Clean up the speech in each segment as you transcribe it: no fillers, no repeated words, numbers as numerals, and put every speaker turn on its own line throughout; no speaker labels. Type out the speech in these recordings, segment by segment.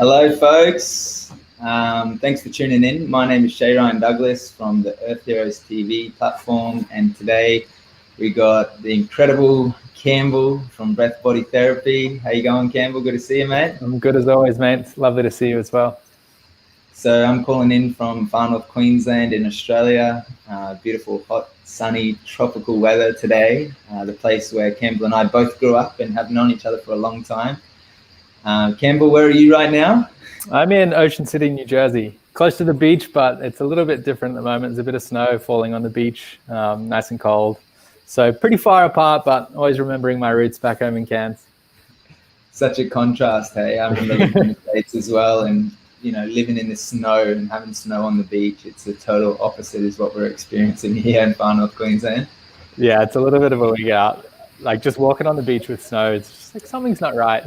Hello, folks. Thanks for tuning in. My name is Shay Ryan Douglas from the Earth Heroes TV platform, and today we got the incredible Campbell from Breath Body Therapy. How you going, Campbell? Good to see you, mate.
I'm good as always, mate. It's lovely to see you as well.
So I'm calling in from far north Queensland in Australia. Beautiful, hot, sunny, tropical weather today. The place where Campbell and I both grew up and have known each other for a long time. Campbell, where are you right now?
I'm in Ocean City, New Jersey, close to the beach, but it's a little bit different at the moment. There's a bit of snow falling on the beach, nice and cold. So pretty far apart, but always remembering my roots back home in Cairns.
Such a contrast, hey? I remember living in the States as well, and living in the snow and having snow on the beach. It's the total opposite is what we're experiencing here in far north Queensland.
Yeah, it's a little bit of a wig out. Like just walking on the beach with snow, it's just like something's not right.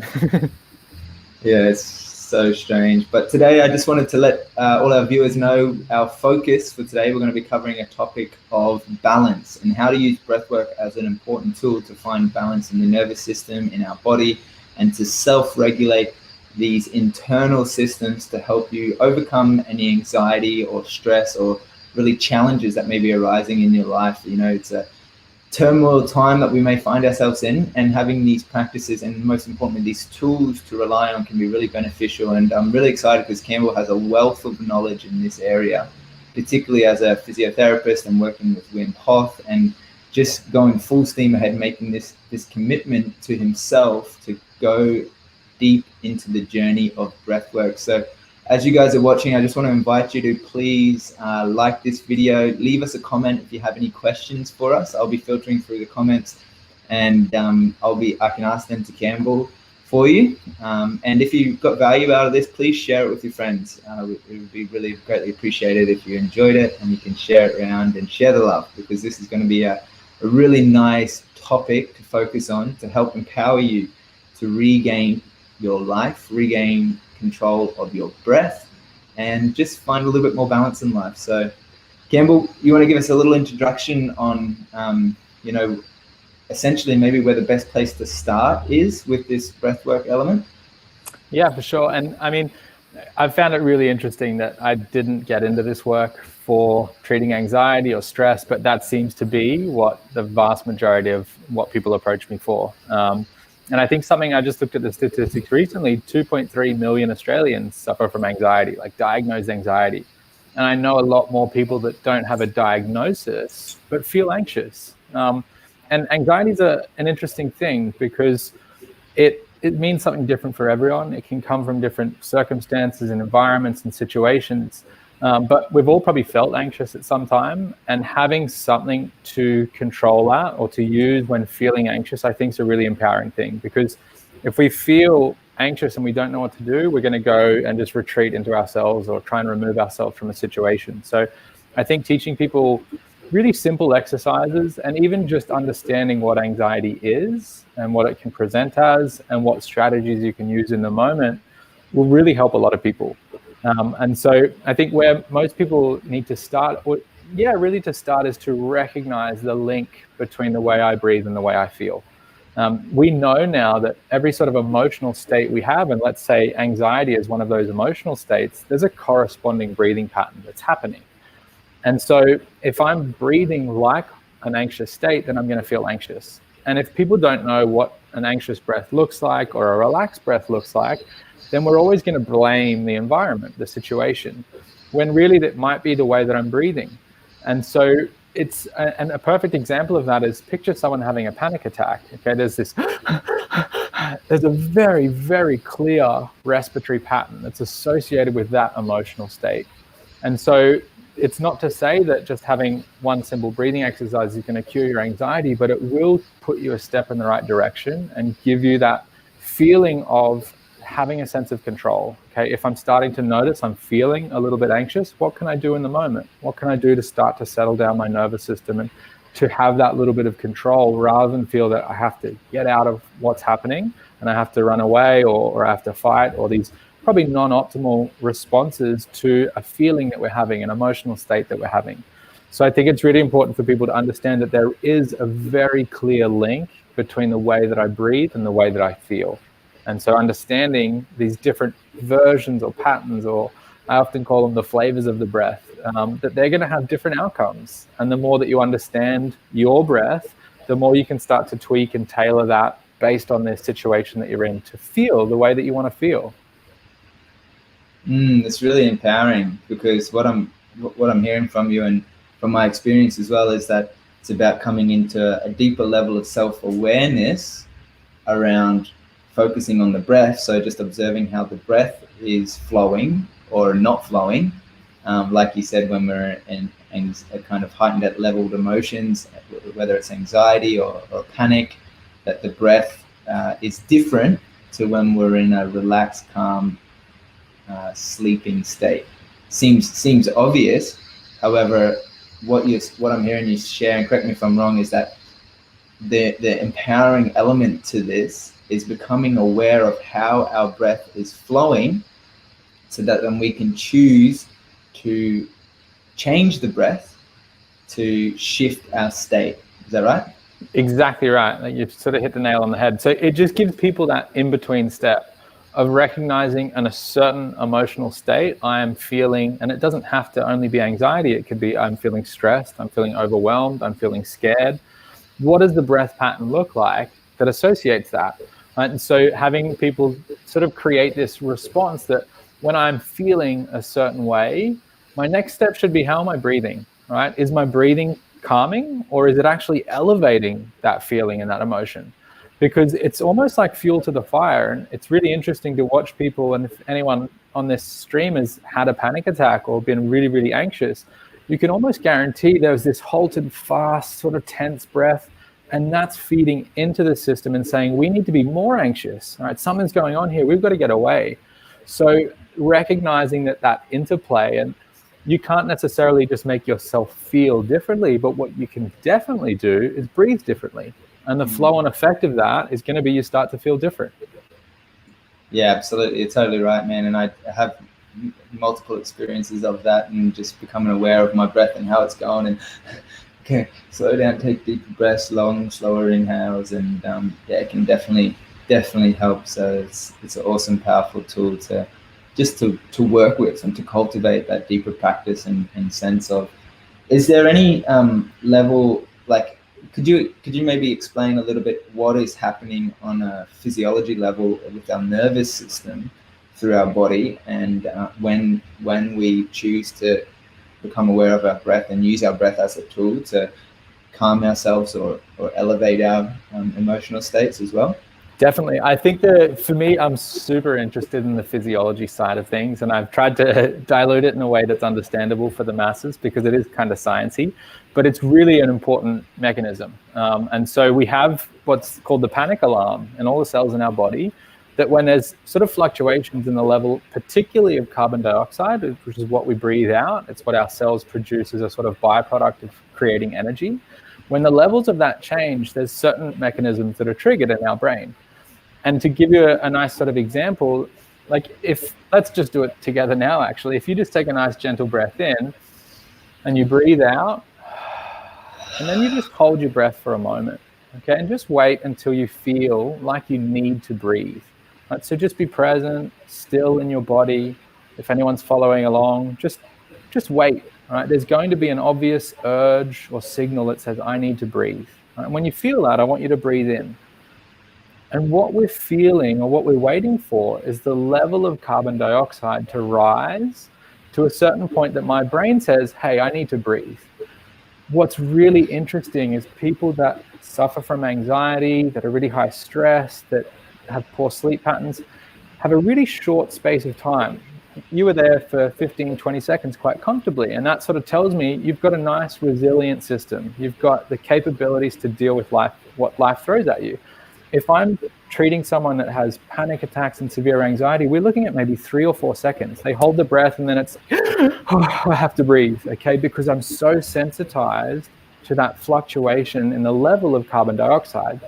Yeah, it's so strange. But today I just wanted to let all our viewers know our focus for today. We're going to be covering a topic of balance and how to use breathwork as an important tool to find balance in the nervous system, in our body, and to self-regulate these internal systems to help you overcome any anxiety or stress or really challenges that may be arising in your life. It's a turmoil time that we may find ourselves in, and having these practices and most importantly these tools to rely on can be really beneficial. And I'm really excited because Campbell has a wealth of knowledge in this area, particularly as a physiotherapist and working with Wim Hof and just going full steam ahead, making this commitment to himself to go deep into the journey of breathwork. So as you guys are watching, I just want to invite you to please like this video, leave us a comment if you have any questions for us. I'll be filtering through the comments, and I can ask them to Campbell for you. And if you got value out of this, please share it with your friends. It would be really greatly appreciated if you enjoyed it, and you can share it around and share the love, because this is going to be a really nice topic to focus on to help empower you to regain your life, regain control of your breath, and just find a little bit more balance in life. So Campbell, you want to give us a little introduction on essentially maybe where the best place to start is with this breathwork element?
Yeah, for sure. And I mean, I've found it really interesting that I didn't get into this work for treating anxiety or stress, but that seems to be what the vast majority of what people approach me for. And I think I just looked at the statistics recently, 2.3 million Australians suffer from anxiety, like diagnosed anxiety. And I know a lot more people that don't have a diagnosis, but feel anxious. And anxiety is an interesting thing because it means something different for everyone. It can come from different circumstances and environments and situations. But we've all probably felt anxious at some time, and having something to control that or to use when feeling anxious, I think is a really empowering thing, because if we feel anxious and we don't know what to do, we're going to go and just retreat into ourselves or try and remove ourselves from a situation. So I think teaching people really simple exercises and even just understanding what anxiety is and what it can present as and what strategies you can use in the moment will really help a lot of people. And so I think where most people need to start, is to recognize the link between the way I breathe and the way I feel. We know now that every sort of emotional state we have, and let's say anxiety is one of those emotional states, there's a corresponding breathing pattern that's happening. And so if I'm breathing like an anxious state, then I'm going to feel anxious. And if people don't know what an anxious breath looks like or a relaxed breath looks like, then we're always going to blame the environment, the situation, when really that might be the way that I'm breathing. And so it's a perfect example of that is picture someone having a panic attack. Okay, there's a very, very clear respiratory pattern that's associated with that emotional state. And so it's not to say that just having one simple breathing exercise is going to cure your anxiety, but it will put you a step in the right direction and give you that feeling of having a sense of control. Okay, if I'm starting to notice I'm feeling a little bit anxious, what can I do in the moment? What can I do to start to settle down my nervous system and to have that little bit of control, rather than feel that I have to get out of what's happening and I have to run away or I have to fight, or these probably non-optimal responses to a feeling that we're having, an emotional state that we're having. So I think it's really important for people to understand that there is a very clear link between the way that I breathe and the way that I feel. And so understanding these different versions or patterns, or I often call them the flavors of the breath, that they're going to have different outcomes. And the more that you understand your breath, the more you can start to tweak and tailor that based on the situation that you're in to feel the way that you want to feel.
It's really empowering, because what I'm hearing from you and from my experience as well is that it's about coming into a deeper level of self-awareness around focusing on the breath. So just observing how the breath is flowing or not flowing. Like you said, when we're in a kind of heightened leveled emotions, whether it's anxiety or panic, that the breath is different to when we're in a relaxed, calm, sleeping state. Seems obvious. However, what I'm hearing you share, and correct me if I'm wrong, is that the empowering element to this is becoming aware of how our breath is flowing, so that then we can choose to change the breath to shift our state. Is that right?
Exactly right. Like, you've sort of hit the nail on the head. So it just gives people that in-between step of recognizing in a certain emotional state I am feeling, and it doesn't have to only be anxiety. It could be I'm feeling stressed, I'm feeling overwhelmed, I'm feeling scared. What does the breath pattern look like that associates that? Right? And so having people sort of create this response that when I'm feeling a certain way, my next step should be, how am I breathing? Right? Is my breathing calming, or is it actually elevating that feeling and that emotion? Because it's almost like fuel to the fire. And it's really interesting to watch people, and if anyone on this stream has had a panic attack or been really, really anxious, you can almost guarantee there's this halted, fast, sort of tense breath, and that's feeding into the system and saying, we need to be more anxious, right? Something's going on here, we've got to get away. So recognizing that interplay, and you can't necessarily just make yourself feel differently, but what you can definitely do is breathe differently. And the flow and effect of that is going to be you start to feel different.
Yeah, absolutely. You're totally right, man. And I have multiple experiences of that, and just becoming aware of my breath and how it's going, and okay, slow down, take deeper breaths, slower inhales, and it can definitely help. So it's an awesome, powerful tool to work with and to cultivate that deeper practice and sense of. Is there any level, like, could you maybe explain a little bit what is happening on a physiology level with our nervous system through our body, and when we choose to become aware of our breath and use our breath as a tool to calm ourselves or elevate our emotional states as well?
Definitely. I think that for me, I'm super interested in the physiology side of things, and I've tried to dilute it in a way that's understandable for the masses, because it is kind of sciencey, but it's really an important mechanism. And so we have what's called the panic alarm in all the cells in our body, that when there's sort of fluctuations in the level, particularly of carbon dioxide, which is what we breathe out, it's what our cells produce as a sort of byproduct of creating energy. When the levels of that change, there's certain mechanisms that are triggered in our brain. And to give you a nice sort of example, like let's just do it together now, actually. If you just take a nice gentle breath in and you breathe out, and then you just hold your breath for a moment, okay? And just wait until you feel like you need to breathe. Right? So just be present, still in your body. If anyone's following along, just wait, right? There's going to be an obvious urge or signal that says, I need to breathe. Right? And when you feel that, I want you to breathe in. And what we're feeling, or what we're waiting for, is the level of carbon dioxide to rise to a certain point that my brain says, hey, I need to breathe. What's really interesting is people that suffer from anxiety, that are really high stress, that have poor sleep patterns, have a really short space of time. You were there for 15, 20 seconds quite comfortably. And that sort of tells me you've got a nice resilient system. You've got the capabilities to deal with life, what life throws at you. if I'm treating someone that has panic attacks and severe anxiety, we're looking at maybe 3 or 4 seconds. They hold the breath and then it's, oh, I have to breathe, okay? Because I'm so sensitized to that fluctuation in the level of carbon dioxide.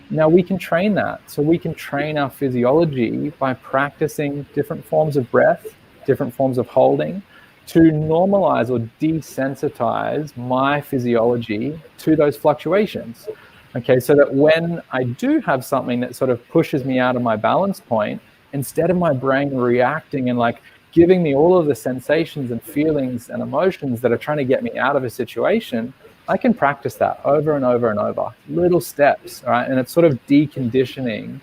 Now we can train that. So we can train our physiology by practicing different forms of breath, different forms of holding, to normalize or desensitize my physiology to those fluctuations. Okay, so that when I do have something that sort of pushes me out of my balance point, instead of my brain reacting and like giving me all of the sensations and feelings and emotions that are trying to get me out of a situation, I can practice that over and over and over, little steps, all right? And it's sort of deconditioning,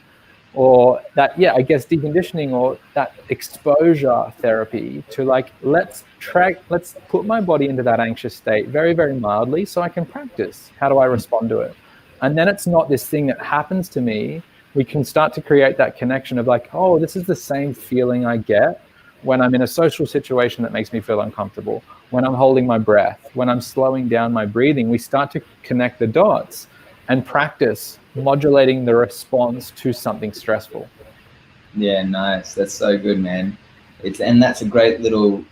or that, yeah, I guess deconditioning, or that exposure therapy to like, let's put my body into that anxious state very, very mildly so I can practice. How do I respond to it? And then it's not this thing that happens to me. We can start to create that connection of like, oh, this is the same feeling I get when I'm in a social situation that makes me feel uncomfortable, when I'm holding my breath, when I'm slowing down my breathing. We start to connect the dots and practice modulating the response to something stressful.
Yeah, nice. That's so good, man. And that's a great little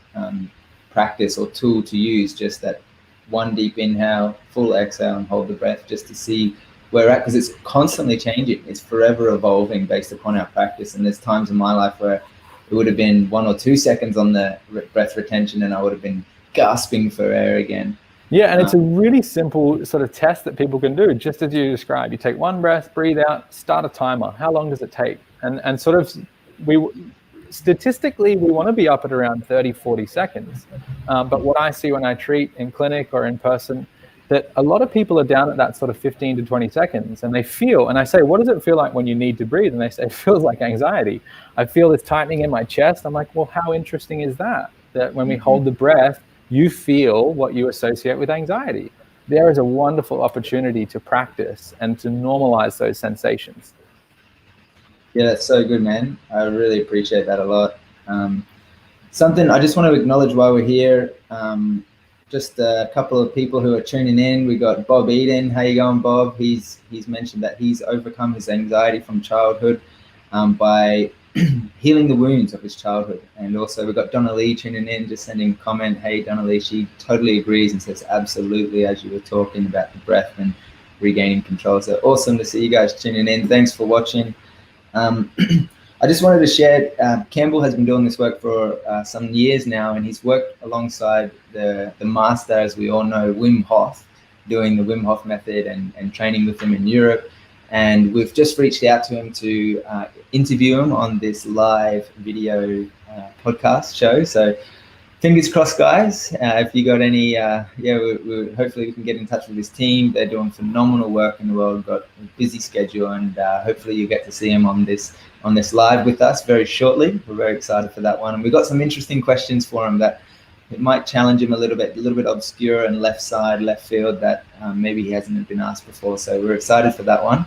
practice or tool to use, just that one deep inhale, full exhale, and hold the breath, just to see where we're at, because it's constantly changing. It's forever evolving based upon our practice. And there's times in my life where it would have been 1 or 2 seconds on the breath retention and I would have been gasping for air again.
Yeah, and it's a really simple sort of test that people can do, just as you described. You take one breath, breathe out, start a timer. How long does it take? And sort of, statistically, we want to be up at around 30, 40 seconds. But what I see when I treat in clinic or in person, that a lot of people are down at that sort of 15 to 20 seconds, and they feel, and I say, what does it feel like when you need to breathe? And they say, it feels like anxiety. I feel this tightening in my chest. I'm like, well, how interesting is that? That when we hold the breath, you feel what you associate with anxiety. There is a wonderful opportunity to practice and to normalize those sensations.
Yeah, that's so good, man. I really appreciate that a lot. Something I just want to acknowledge while we're here, just a couple of people who are tuning in. We got Bob Eden. How you going, Bob? He's mentioned that he's overcome his anxiety from childhood by healing the wounds of his childhood. And also we've got Donna Lee tuning in, just sending a comment. Hey, Donna Lee, she totally agrees and says absolutely, as you were talking about the breath and regaining control. So awesome to see you guys tuning in. Thanks for watching. I just wanted to share, Campbell has been doing this work for some years now, and he's worked alongside the master, as we all know, Wim Hof, doing the Wim Hof method and training with him in Europe. And we've just reached out to him to interview him on this live video podcast show. So fingers crossed, guys. If you got any, hopefully we can get in touch with his team. They're doing phenomenal work in the world, got a busy schedule, and hopefully you get to see him on this live with us very shortly. We're very excited for that one. And we've got some interesting questions for him that it might challenge him a little bit obscure and left field that maybe he hasn't been asked before. So we're excited for that one.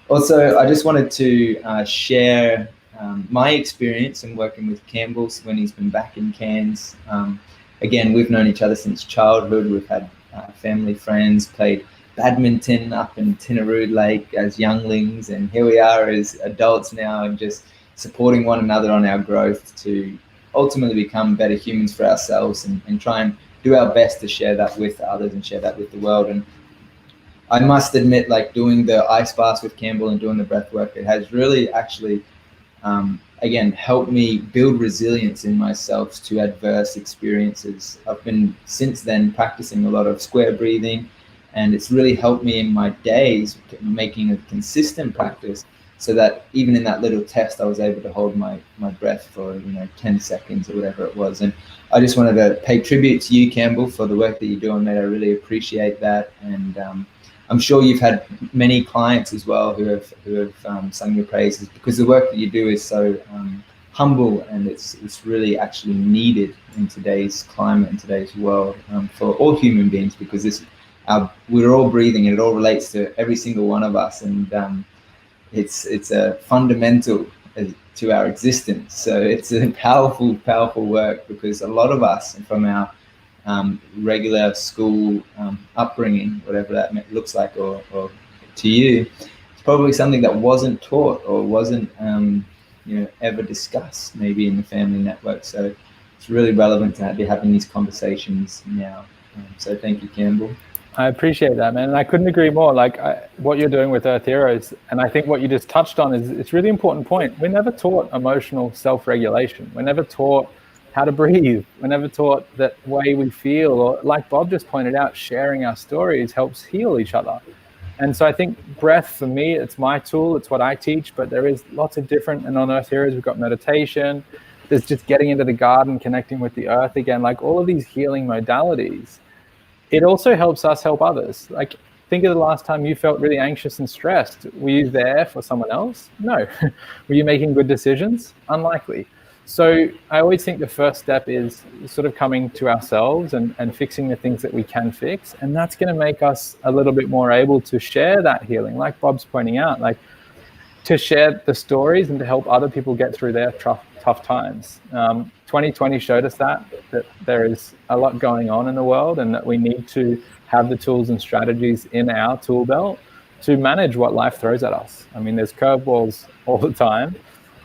Also, I just wanted to share my experience in working with Campbell when he's been back in Cairns. Again, we've known each other since childhood. We've had family friends, played badminton up in Tinaroo Lake as younglings, and here we are as adults now, and just supporting one another on our growth to ultimately become better humans for ourselves, and try and do our best to share that with others and share that with the world. And I must admit, like doing the ice baths with Campbell and doing the breath work, it has really actually again helped me build resilience in myself to adverse experiences. I've been since then practicing a lot of square breathing, and it's really helped me in my days, making a consistent practice, so that even in that little test I was able to hold my breath for 10 seconds or whatever it was. And I just wanted to pay tribute to you, Campbell, for the work that you're doing, mate. I really appreciate that. And I'm sure you've had many clients as well who have sung your praises, because the work that you do is so humble, and it's really actually needed in today's climate, in today's world, for all human beings, because we're all breathing, and it all relates to every single one of us, and it's a fundamental to our existence. So it's a powerful work, because a lot of us from our regular school upbringing, whatever that looks like, or to you, it's probably something that wasn't taught or wasn't ever discussed maybe in the family network. So it's really relevant to be having these conversations now. So thank you, Campbell.
I appreciate that, man. And I couldn't agree more. Like what you're doing with Earth Heroes, and I think what you just touched on is it's a really important point. We're never taught emotional self-regulation. We're never taught how to breathe. We're never taught that way we feel, or like Bob just pointed out, sharing our stories helps heal each other. And so I think breath, for me, it's my tool. It's what I teach, but there is lots of different, and on Earth Heroes, we've got meditation. There's just getting into the garden, connecting with the earth again, like all of these healing modalities. It also helps us help others. Like, think of the last time you felt really anxious and stressed. Were you there for someone else? No. Were you making good decisions? Unlikely. So I always think the first step is sort of coming to ourselves and fixing the things that we can fix. And that's going to make us a little bit more able to share that healing, like Bob's pointing out, like to share the stories and to help other people get through their tough times. 2020 showed us that there is a lot going on in the world, and that we need to have the tools and strategies in our tool belt to manage what life throws at us. I mean, there's curveballs all the time,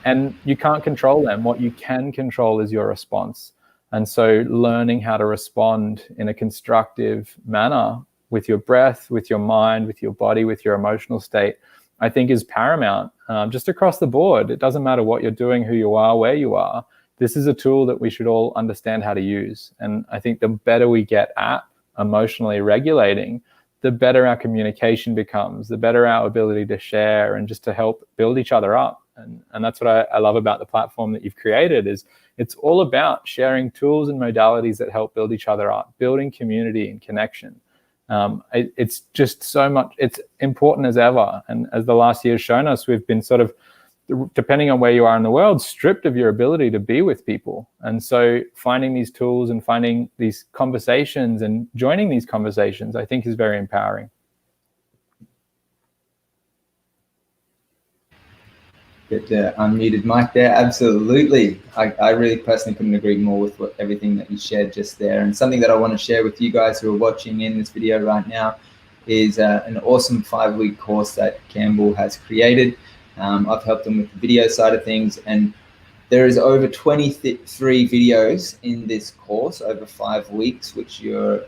and you can't control them. What you can control is your response. And so learning how to respond in a constructive manner with your breath, with your mind, with your body, with your emotional state, I think is paramount, just across the board. It doesn't matter what you're doing, who you are, where you are. This is a tool that we should all understand how to use. And I think the better we get at emotionally regulating, the better our communication becomes, the better our ability to share and just to help build each other up. And that's what I love about the platform that you've created, is it's all about sharing tools and modalities that help build each other up, building community and connection. It's just so much, it's important as ever. And as the last year has shown us, we've been sort of, depending on where you are in the world, stripped of your ability to be with people. And so finding these tools and finding these conversations and joining these conversations, I think is very empowering.
Get the unmuted mic there. Absolutely. I really personally couldn't agree more with everything that you shared just there. And something that I want to share with you guys who are watching in this video right now is an awesome 5-week course that Campbell has created. I've helped him with the video side of things, and there is over 23 videos in this course over 5 weeks, which you're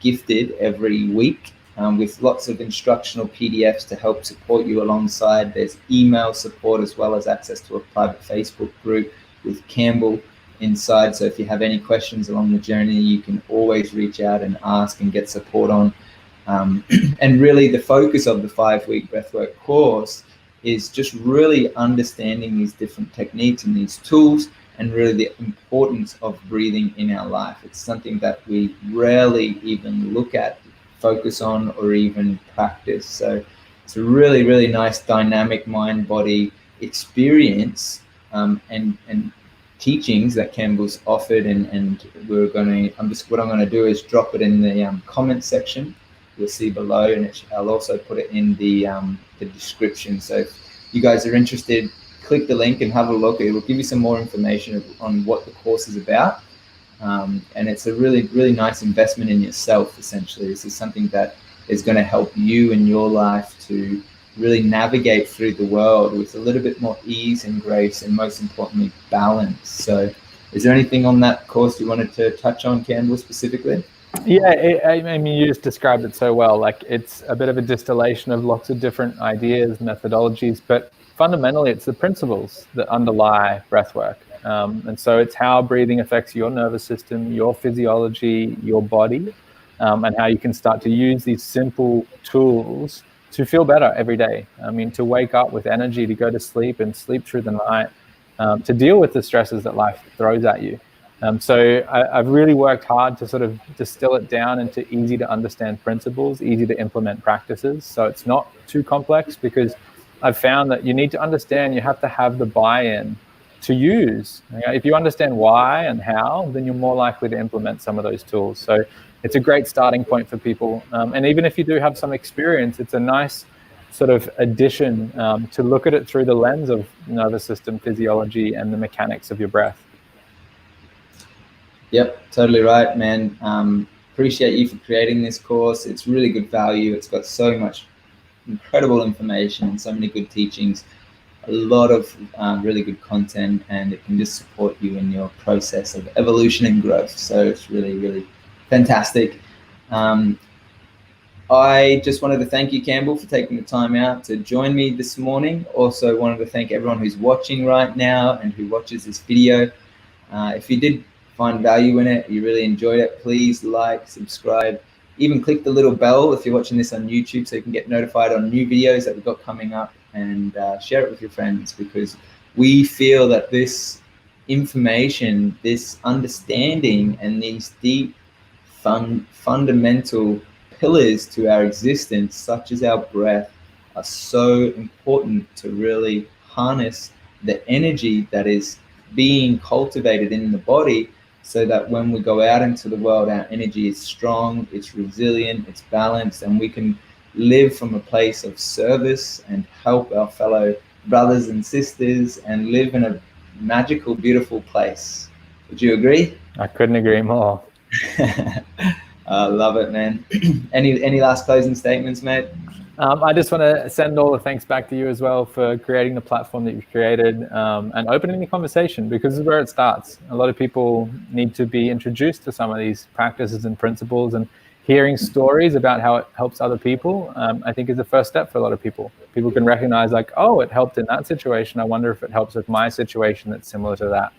gifted every week. With lots of instructional PDFs to help support you alongside. There's email support as well as access to a private Facebook group with Campbell inside. So if you have any questions along the journey, you can always reach out and ask and get support on. And really the focus of the 5-week Breathwork course is just really understanding these different techniques and these tools, and really the importance of breathing in our life. It's something that we rarely even look at, focus on, or even practice. So it's a really, really nice dynamic mind-body experience and teachings that Campbell's offered, and what I'm going to do is drop it in the comment section. You'll see below, and I'll also put it in the description. So if you guys are interested, click the link and have a look. It will give you some more information on what the course is about. And it's a really, really nice investment in yourself, essentially. This is something that is going to help you in your life to really navigate through the world with a little bit more ease and grace, and most importantly, balance. So is there anything on that course you wanted to touch on, Campbell, specifically?
Yeah, I mean, you just described it so well. Like, it's a bit of a distillation of lots of different ideas, methodologies, but fundamentally it's the principles that underlie breathwork. And so it's how breathing affects your nervous system, your physiology, your body, and how you can start to use these simple tools to feel better every day. I mean, to wake up with energy, to go to sleep and sleep through the night, to deal with the stresses that life throws at you. So I've really worked hard to sort of distill it down into easy to understand principles, easy to implement practices. So it's not too complex, because I've found that you need to understand, you have to have the buy-in to use. If you understand why and how, then you're more likely to implement some of those tools. So it's a great starting point for people. And even if you do have some experience, it's a nice sort of addition to look at it through the lens of nervous system physiology and the mechanics of your breath.
Yep, totally right, man. Appreciate you for creating this course. It's really good value. It's got so much incredible information, so many good teachings, a lot of really good content, and it can just support you in your process of evolution and growth. So it's really, really fantastic. I just wanted to thank you, Campbell, for taking the time out to join me this morning. Also wanted to thank everyone who's watching right now and who watches this video. If you did find value in it, you really enjoyed it, please like, subscribe, even click the little bell if you're watching this on YouTube so you can get notified on new videos that we've got coming up, and share it with your friends, because we feel that this information, this understanding, and these deep fundamental pillars to our existence, such as our breath, are so important to really harness the energy that is being cultivated in the body, so that when we go out into the world, our energy is strong, it's resilient, it's balanced, and we can live from a place of service and help our fellow brothers and sisters and live in a magical, beautiful place. Would you agree?
I couldn't agree more.
I love it, man. Any last closing statements, mate?
I just want to send all the thanks back to you as well for creating the platform that you've created, and opening the conversation, because this is where it starts. A lot of people need to be introduced to some of these practices and principles, and hearing stories about how it helps other people, I think is the first step for a lot of people. People can recognize, like, oh, it helped in that situation. I wonder if it helps with my situation that's similar to that.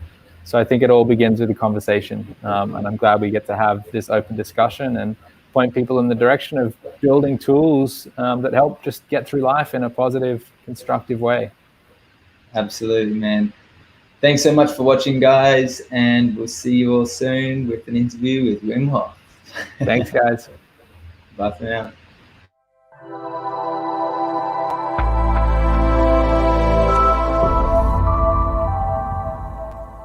So I think it all begins with a conversation, and I'm glad we get to have this open discussion and point people in the direction of building tools that help just get through life in a positive, constructive way.
Absolutely, man. Thanks so much for watching, guys, and we'll see you all soon with an interview with Wim Hof.
Thanks, guys.
Bye for now.